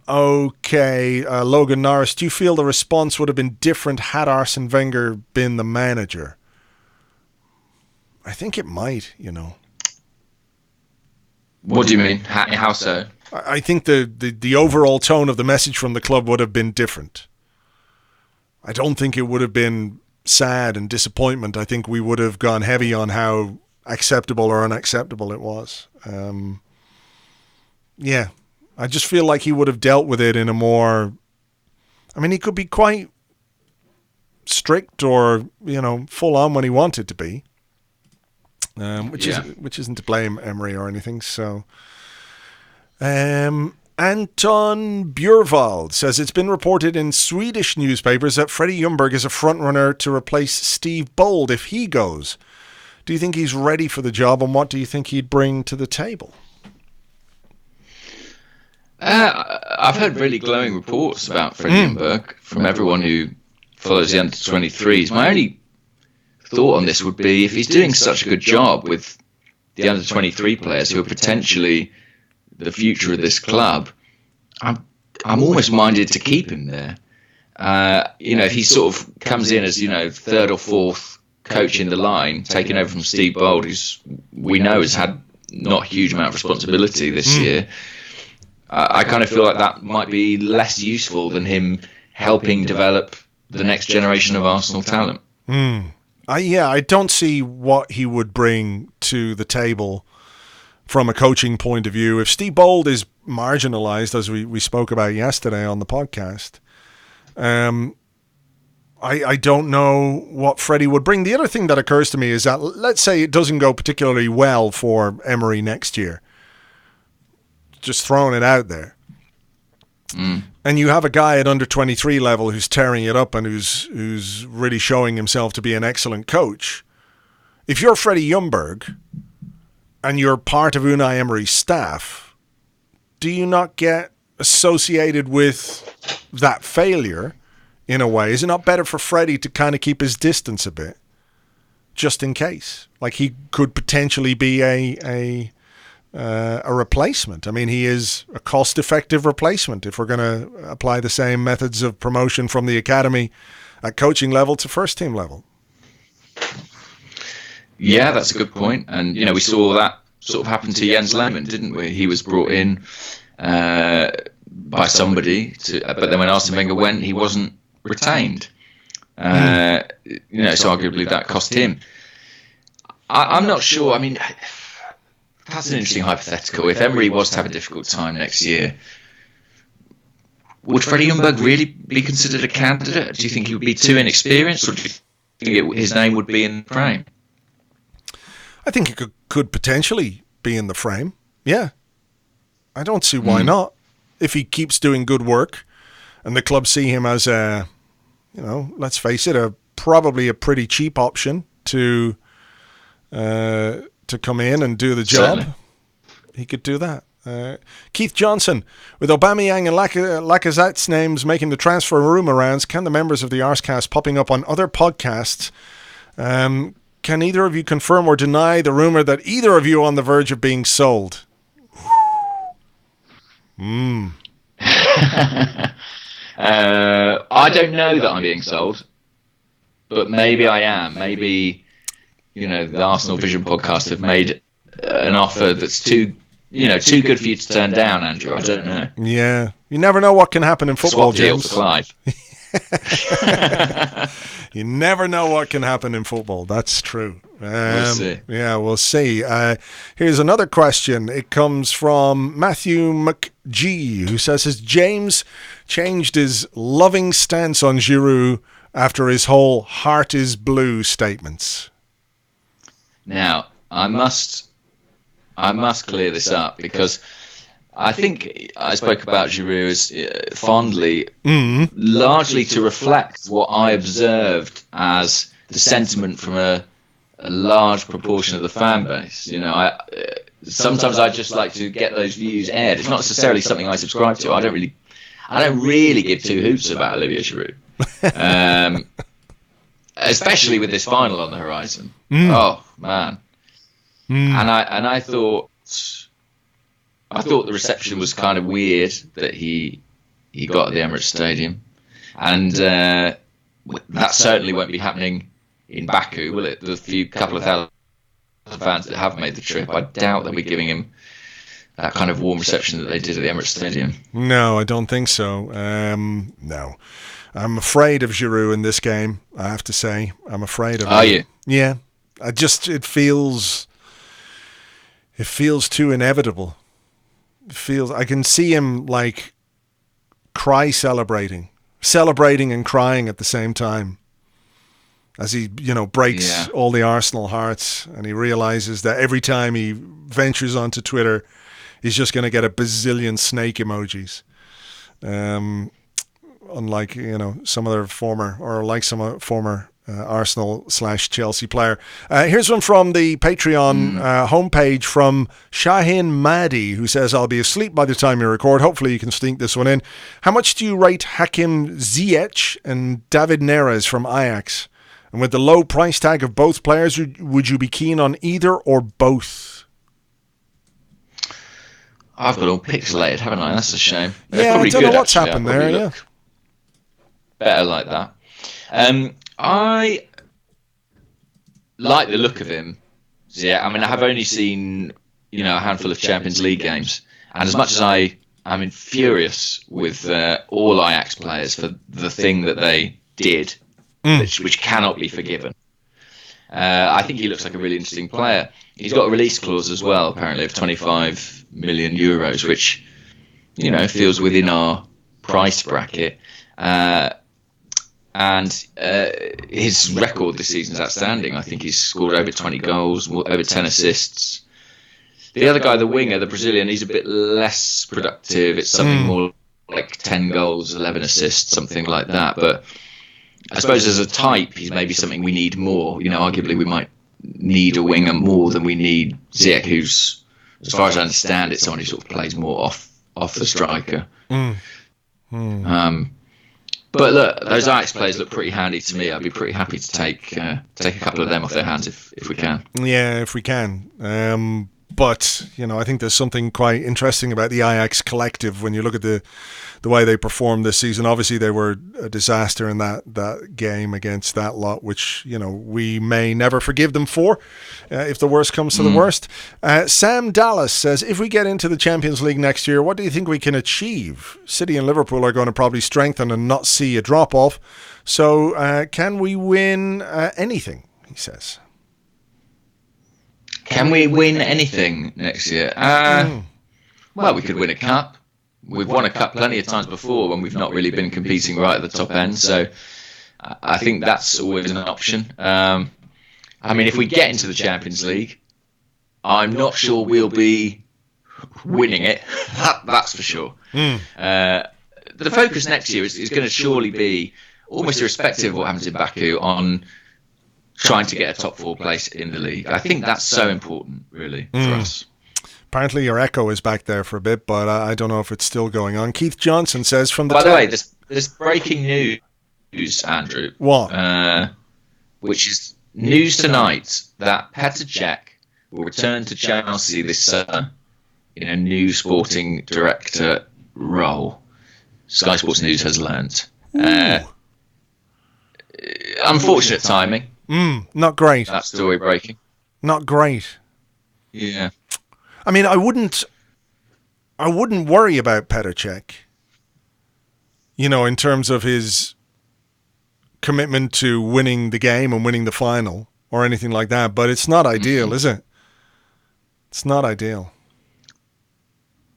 Okay. Logan Norris, do you feel the response would have been different had Arsene Wenger been the manager? I think it might. What do you mean? How so? I think the overall tone of the message from the club would have been different. I don't think it would have been sad and disappointment. I think we would have gone heavy on how acceptable or unacceptable it was. Yeah, I just feel like he would have dealt with it in a more... I mean, he could be quite strict or, full on when he wanted to be. Which isn't to blame Emery or anything. So, Anton Bjurvald says it's been reported in Swedish newspapers that Freddie Ljungberg is a frontrunner to replace Steve Bold if he goes. Do you think he's ready for the job, and what do you think he'd bring to the table? I've heard really glowing reports about Freddie Ljungberg from everyone who follows the under-23s. My only thought on this would be, if he's doing such a good job with the under-23 players who are potentially the future of this club, I'm almost minded to keep him there. If he sort of comes in as third or fourth coach in the line, taking over from Steve Bold, who's we know has had not a huge amount of responsibility this year, I kind of feel like that might be less useful than him helping develop the next generation of Arsenal talent. I don't see what he would bring to the table from a coaching point of view. If Steve Bold is marginalised, as we spoke about yesterday on the podcast, I don't know what Freddie would bring. The other thing that occurs to me is that, let's say it doesn't go particularly well for Emery next year. Just throwing it out there. And you have a guy at under 23 level who's tearing it up and who's really showing himself to be an excellent coach. If you're Freddie Ljungberg and you're part of Unai Emery's staff, do you not get associated with that failure in a way? Is it not better for Freddie to kind of keep his distance a bit, just in case? Like, he could potentially be a replacement. I mean, he is a cost-effective replacement if we're going to apply the same methods of promotion from the academy at coaching level to first-team level. Yeah, that's a good point. And, we saw that sort of happen to Jens Lehmann, didn't we? He was brought in by somebody, but then when Arsene Wenger went, he wasn't retained. So arguably that cost him. I'm not sure. I mean, that's an interesting hypothetical. If Emery was to have a difficult time next year, would Freddie Ljungberg really be considered a candidate? Do you think he would be too inexperienced, or do you think his name would be in the frame? I think it could potentially be in the frame. Yeah. I don't see why not. If he keeps doing good work and the club see him as let's face it, probably a pretty cheap option to come in and do the job. Certainly. He could do that. Keith Johnson, with Aubameyang and Lacazette's names making the transfer rumour rounds, can the members of the Arsecast popping up on other podcasts, can either of you confirm or deny the rumour that either of you are on the verge of being sold? I don't know that I'm being sold, but maybe I am. Maybe, the Arsenal Vision podcast have made an offer that's too good for you to turn down, Andrew. I don't know. Yeah. You never know what can happen in football, Swap deal James. for Clive. You never know what can happen in football. That's true. We'll see. Yeah, we'll see. Here's another question. It comes from Matthew McGee, who says, has James changed his loving stance on Giroud after his whole heart is blue statements? Now, I must clear this up, because I think I spoke about Giroud fondly, largely to reflect what I observed as the sentiment from a large proportion of the fan base. Sometimes I just like to get those views aired. It's not necessarily something I subscribe to. I don't really give two hoots about Olivier Giroud, especially with this final on the horizon. Oh man, and I thought the reception was kind of weird that he got at the Emirates Stadium, and that certainly won't be happening in Baku, will it? The couple of thousand fans that have made the trip, I doubt they'll be giving him that kind of warm reception that they did at the Emirates Stadium. No, I don't think so. No. I'm afraid of Giroud in this game, I have to say. I'm afraid of him. Are you? Yeah. It feels too inevitable. I can see him celebrating and crying at the same time, as he breaks all the Arsenal hearts, and he realizes that every time he ventures onto Twitter, he's just going to get a bazillion snake emojis. Unlike some other former Arsenal/Chelsea player. Here's one from the Patreon homepage from Shahin Mahdi, who says, I'll be asleep by the time you record. Hopefully you can sneak this one in. How much do you rate Hakim Ziyech and David Neres from Ajax? And with the low price tag of both players, would you be keen on either or both? I've got all pixelated, haven't I? That's a shame. Yeah, I don't know what's happened there. Yeah, better like that. I like the look of him. Yeah, I mean, I have only seen a handful of Champions League games, and as much as I I'm furious with all Ajax players for the thing that they did, which cannot be forgiven. I think he looks like a really interesting player. He's got a release clause as well, apparently, of 25 million euros, which, feels within our price bracket. And his record this season is outstanding. I think he's scored over 20 goals, over 10 assists. The other guy, the winger, the Brazilian, he's a bit less productive. It's something more like 10 goals, 11 assists, something like that. But I suppose as a type, he's maybe something we need more. Arguably we might need a winger more than we need Ziyech, who's, as far as I understand it, someone who sort of plays more off the striker. But look, those Ajax players look pretty handy to me. I'd be pretty happy to take a couple of them off their hands if we can. Yeah, if we can. But, I think there's something quite interesting about the Ajax collective when you look at the way they performed this season. Obviously, they were a disaster in that game against that lot, which, we may never forgive them for if the worst comes to the worst. Sam Dallas says, if we get into the Champions League next year, what do you think we can achieve? City and Liverpool are going to probably strengthen and not see a drop-off. So can we win anything, he says. Can we win anything next year? Well, we could win a cup. We've won a cup plenty of times before when we've not really been competing right at the top end. So I think that's always an option. If we get into the Champions League, I'm not sure we'll be winning it. That's for sure. The focus next year is going to surely be, almost irrespective of what happens in Baku, on trying to get a top 4 place in the league. I think that's so important, really, for us. Apparently your echo is back there for a bit, but I don't know if it's still going on. Keith Johnson says from the... By the way, there's breaking news, Andrew. What? Which is news tonight that Petr Cech will return to Chelsea this summer in a new sporting director role. Sky Sports News has learnt. Unfortunate timing. Not great. That story breaking. Not great. Yeah. I wouldn't worry about Petr Cech, in terms of his commitment to winning the game and winning the final or anything like that, but it's not ideal, is it? It's not ideal.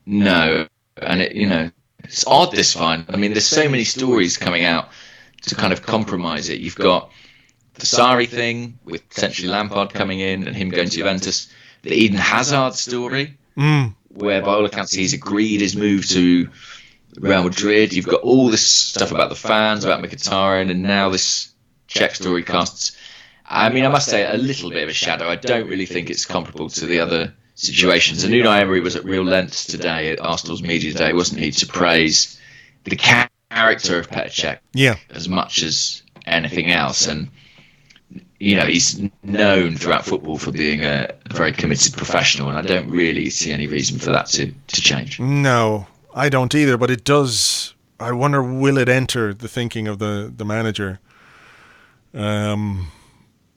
No. And it's odd, this final. There's so many stories coming out to kind of compromise it. You've got the Sarri thing with potentially Lampard coming in and him going to Juventus. The Eden Hazard story, where by all accounts he's agreed his move to Real Madrid. You've got all this stuff about the fans, about Mkhitaryan, and now this Czech story casts, I must say, a little bit of a shadow. I don't really think it's comparable to the other situations. And Unai Emery was at real lengths today at Arsenal's Media Day, wasn't he, to praise the character of Petr Cech as much as anything else. And he's known throughout football for being a very committed professional, and I don't really see any reason for that to change. No, I don't either, but it does. I wonder, will it enter the thinking of the manager? Yeah,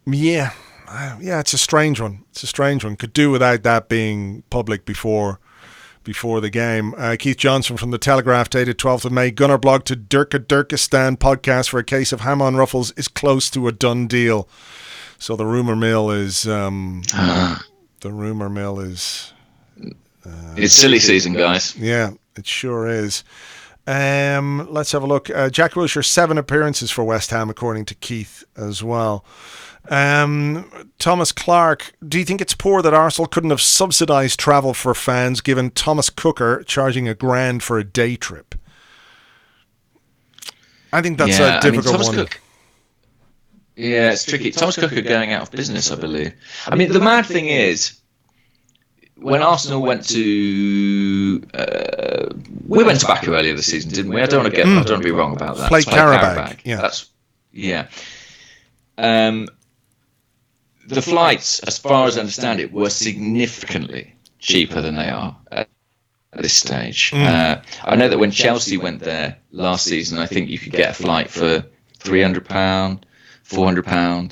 it's a strange one. Could do without that being public before the game. Keith Johnson from The Telegraph, dated 12th of May. Gunnerblog to Durkistan podcast for a case of ham on ruffles is close to a done deal. So the rumor mill is... it's silly season, guys. Yeah, it sure is. Let's have a look. Jack Wilshere, 7 appearances for West Ham, according to Keith as well. Thomas Clark, do you think it's poor that Arsenal couldn't have subsidised travel for fans given Thomas Cooker charging $1,000 for a day trip? I think that's a difficult one. Yeah, it's tricky. Thomas Cooker going out of business, I believe. The mad thing is, when Arsenal went to... we went to Baku earlier this season, didn't we? I don't want to be wrong about that. Played Karabakh. Yeah. The flights, as far as I understand it, were significantly cheaper than they are at this stage. I know that when Chelsea went there last season, I think you could get a flight for £300, £400.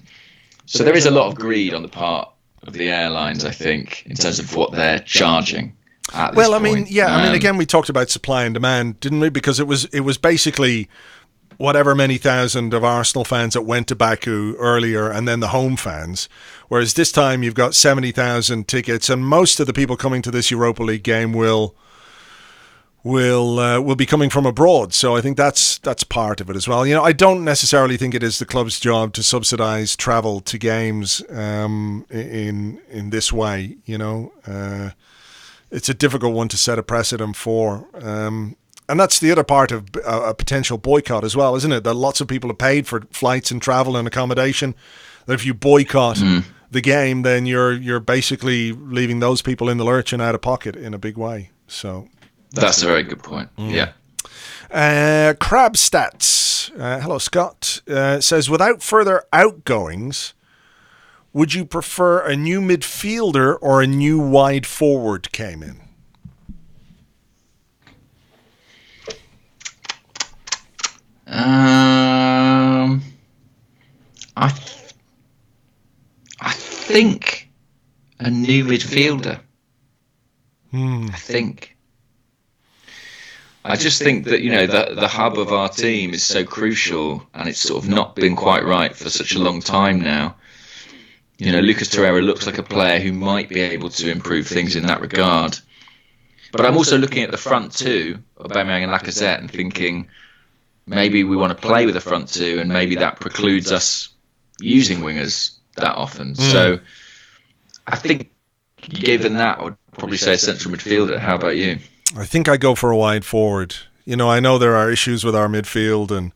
So there is a lot of greed on the part of the airlines, I think, in terms of what they're charging at this Well, I point. mean, again, we talked about supply and demand, didn't we? Because it was basically whatever many thousand of Arsenal fans that went to Baku earlier, and then the home fans. Whereas this time you've got 70,000 tickets, and most of the people coming to this Europa League game will be coming from abroad. So I think that's part of it as well. You know, I don't necessarily think it is the club's job to subsidise travel to games in this way. You know, it's a difficult one to set a precedent for. And that's the other part of a potential boycott as well, isn't it? That lots of people have paid for flights and travel and accommodation. That if you boycott the game, then you're basically leaving those people in the lurch and out of pocket in a big way. So that's a very good point. Yeah. Crab Stats, hello Scott, says, without further outgoings, would you prefer a new midfielder or a new wide forward came in? I think a new midfielder. I just think that, you know, the hub of our team is so crucial, and it's sort of not been quite right for such a long time now. You know, Lucas Torreira looks like a player who might be able to improve things in that regard. But I'm also looking at the front two, Aubameyang and Lacazette, and thinking maybe we want to play with the front two, and maybe that precludes us using wingers that often. So I think, given that, I would probably say a central midfielder. How about you? I think I go for a wide forward. You know, I know there are issues with our midfield, and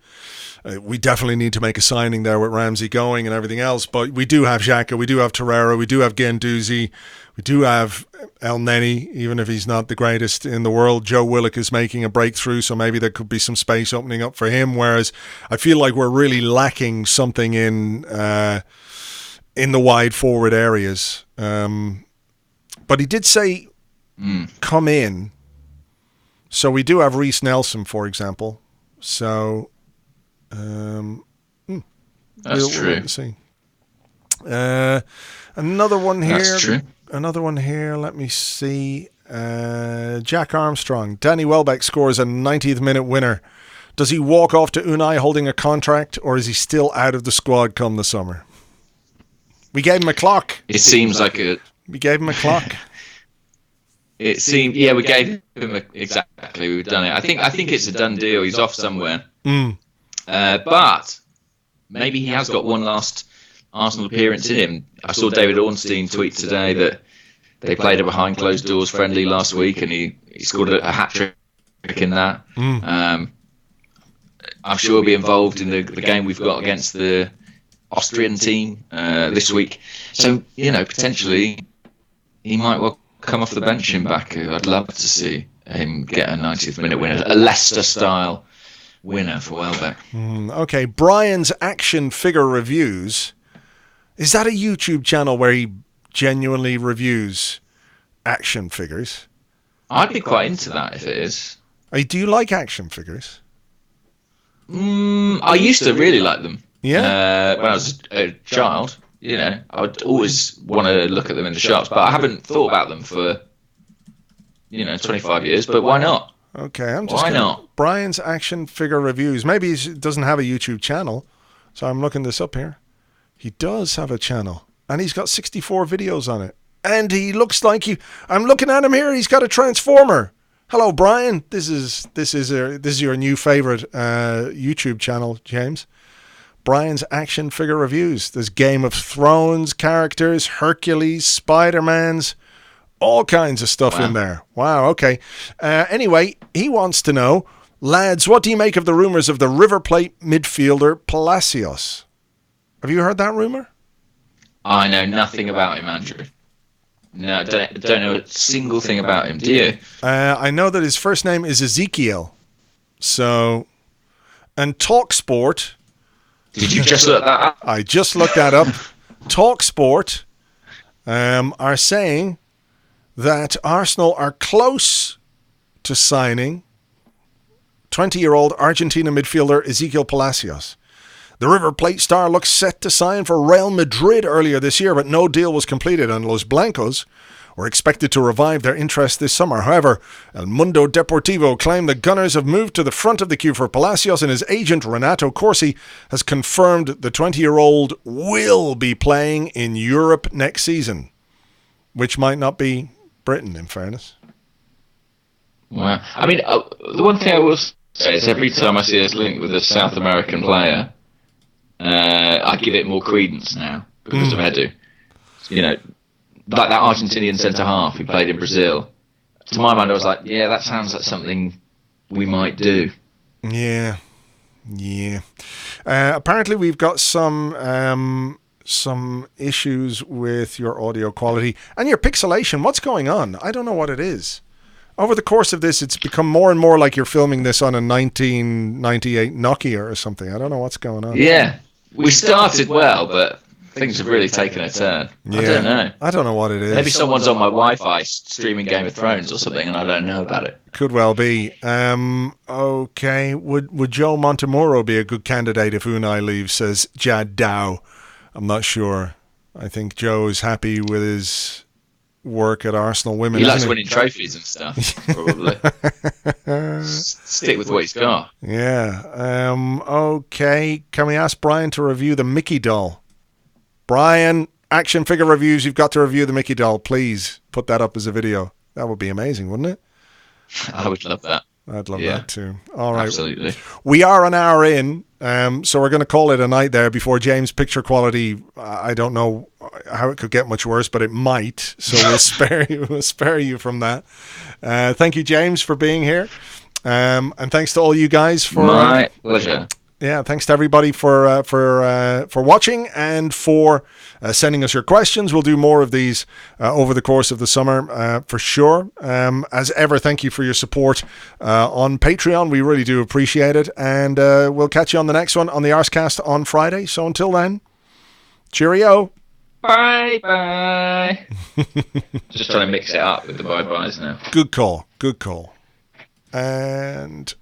we definitely need to make a signing there with Ramsey going and everything else. But we do have Xhaka, we do have Torreira, we do have Guendouzi, we do have El Neni, even if he's not the greatest in the world. Joe Willock is making a breakthrough, so maybe there could be some space opening up for him. Whereas I feel like we're really lacking something in the wide forward areas. But he did say come in. So we do have Reece Nelson, for example. So that's true. We'll see. Another one here. That's true. Another one here. Let me see. Jack Armstrong. Danny Welbeck scores a 90th minute winner. Does he walk off to Unai holding a contract, or is he still out of the squad come the summer? We gave him a clock. It seems like a... We gave him a clock. It seemed, yeah, we gave him exactly. We've done it. I think it's a done deal. He's off somewhere. But maybe he has got one last Arsenal appearance in him. I saw David Ornstein tweet today that they played a behind closed doors friendly last week, and he scored a hat trick in that. I'm sure he'll be involved in the game we've got against the Austrian team this week. So, you know, potentially he might well come off the bench in Baku. I'd love to see him get a 90th minute winner, a Leicester-style winner for Welbeck. Okay, Brian's Action Figure Reviews. Is that a YouTube channel where he genuinely reviews action figures? I'd be quite into that if it is. Do you like action figures? I used to really like them. Yeah. When I was a child. You know, I would always want to look at them in the shops, but I haven't thought about them for, 25 years, but why not? Okay, why not? Brian's Action Figure Reviews. Maybe he doesn't have a YouTube channel, so I'm looking this up here. He does have a channel, and he's got 64 videos on it. And he looks like I'm looking at him here, he's got a Transformer. Hello, Brian. This is your new favorite YouTube channel, James. Brian's Action Figure Reviews. There's Game of Thrones characters, Hercules, Spider-Mans, all kinds of stuff in there. Wow, okay. Anyway, he wants to know, lads, what do you make of the rumours of the River Plate midfielder Palacios? Have you heard that rumour? I know nothing about him, Andrew. No, don't know a single thing about him. Do you? I know that his first name is Ezekiel. So, and TalkSport... Did you just look that up? I just looked that up. TalkSport are saying that Arsenal are close to signing 20-year-old Argentina midfielder Ezekiel Palacios. The River Plate star looks set to sign for Real Madrid earlier this year, but no deal was completed, and Los Blancos were expected to revive their interest this summer. However, El Mundo Deportivo claimed the Gunners have moved to the front of the queue for Palacios, and his agent Renato Corsi has confirmed the 20-year-old will be playing in Europe next season, which might not be Britain, in fairness. Wow. I mean, the one thing I will say is every time I see this link with a South American player, I give it more credence now because of Edu. You know, like that Argentinian centre-half who played in Brazil. To my mind, I was like, yeah, that sounds like something we might do. Yeah. Apparently, we've got some issues with your audio quality and your pixelation. What's going on? I don't know what it is. Over the course of this, it's become more and more like you're filming this on a 1998 Nokia or something. I don't know what's going on. Yeah. We started well, but things have really taken a turn. Yeah. I don't know. I don't know what it is. Maybe someone's on my Wi-Fi streaming Game of Thrones or something, and I don't know about it. Could well be. Okay. Would Joe Montemuro be a good candidate if Unai leaves, says Jad Dow. I'm not sure. I think Joe is happy with his work at Arsenal Women. He likes winning trophies and stuff, probably. Stick with what he's got. Yeah. Okay. Can we ask Brian to review the Mickey doll? Brian, action figure reviews. You've got to review the Mickey doll. Please put that up as a video. That would be amazing, wouldn't it? I would love that. I'd love that too. All right. Absolutely. We are an hour in, so we're going to call it a night there before James' picture quality. I don't know how it could get much worse, but it might. So we'll spare you. We'll spare you from that. Thank you, James, for being here, and thanks to all you guys for my pleasure. Yeah, thanks to everybody for watching and for sending us your questions. We'll do more of these over the course of the summer for sure. As ever, thank you for your support on Patreon. We really do appreciate it. And we'll catch you on the next one on the Arsecast on Friday. So until then, cheerio. Bye. Just trying to mix it up with the bye-byes now. Good call. And